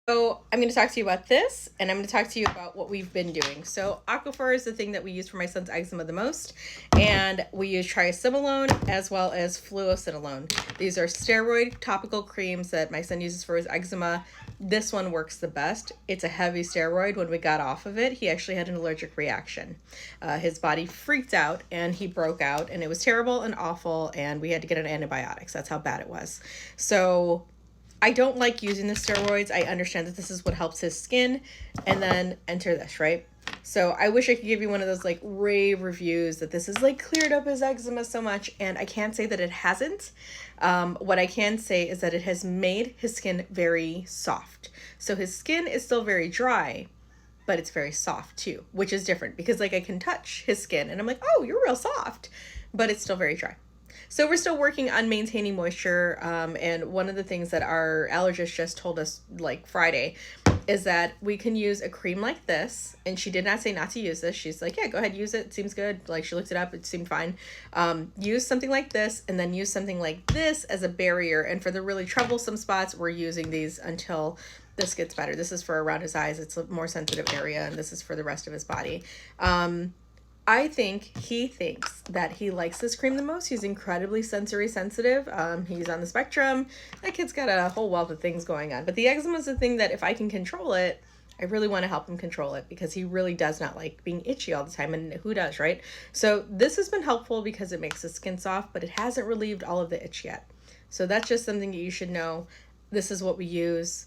So I'm going to talk to you about this, and I'm going to talk to you about what we've been doing. So Aquaphor is the thing that we use for my son's eczema the most, and we use triacinolone as well as fluocinolone. These are steroid topical creams that my son uses for his eczema. This one works the best. It's a heavy steroid. When we got off of it, he actually had an allergic reaction. His body freaked out and he broke out, and it was terrible and awful, and we had to get on antibiotics. That's how bad it was. So I don't like using the steroids. I understand that this is what helps his skin, and then enter this, right? So I wish I could give you one of those like rave reviews that this has like cleared up his eczema so much, and I can't say that it hasn't. What I can say is that it has made his skin very soft. So his skin is still very dry, but it's very soft too, which is different because like I can touch his skin and I'm like, oh, you're real soft, but it's still very dry. So we're still working on maintaining moisture. And one of the things that our allergist just told us like Friday is that we can use a cream like this. And she did not say not to use this. She's like, yeah, go ahead, use it. It seems good. Like she looked it up. It seemed fine. Use something like this and then use something like this as a barrier. And for the really troublesome spots, we're using these until this gets better. This is for around his eyes. It's a more sensitive area. And this is for the rest of his body. I think he thinks that he likes this cream the most. He's incredibly sensory sensitive. He's on the spectrum. That kid's got a whole wealth of things going on. But the eczema is the thing that if I can control it, I really want to help him control it because he really does not like being itchy all the time. And who does, right? So this has been helpful because it makes the skin soft, but it hasn't relieved all of the itch yet. So that's just something that you should know. This is what we use.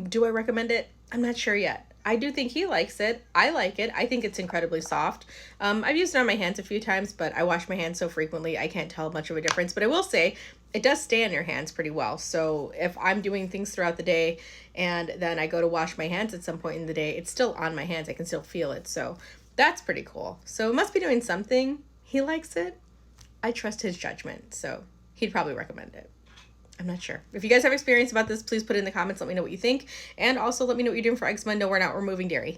Do I recommend it? I'm not sure yet. I do think he likes it. I like it. I think it's incredibly soft. I've used it on my hands a few times, but I wash my hands so frequently I can't tell much of a difference. But I will say it does stay on your hands pretty well. So if I'm doing things throughout the day and then I go to wash my hands at some point in the day, it's still on my hands. I can still feel it. So that's pretty cool. So it must be doing something. He likes it. I trust his judgment. So he'd probably recommend it. I'm not sure. If you guys have experience about this, please put it in the comments. Let me know what you think. And also let me know what you're doing for eczema. No, we're not removing dairy.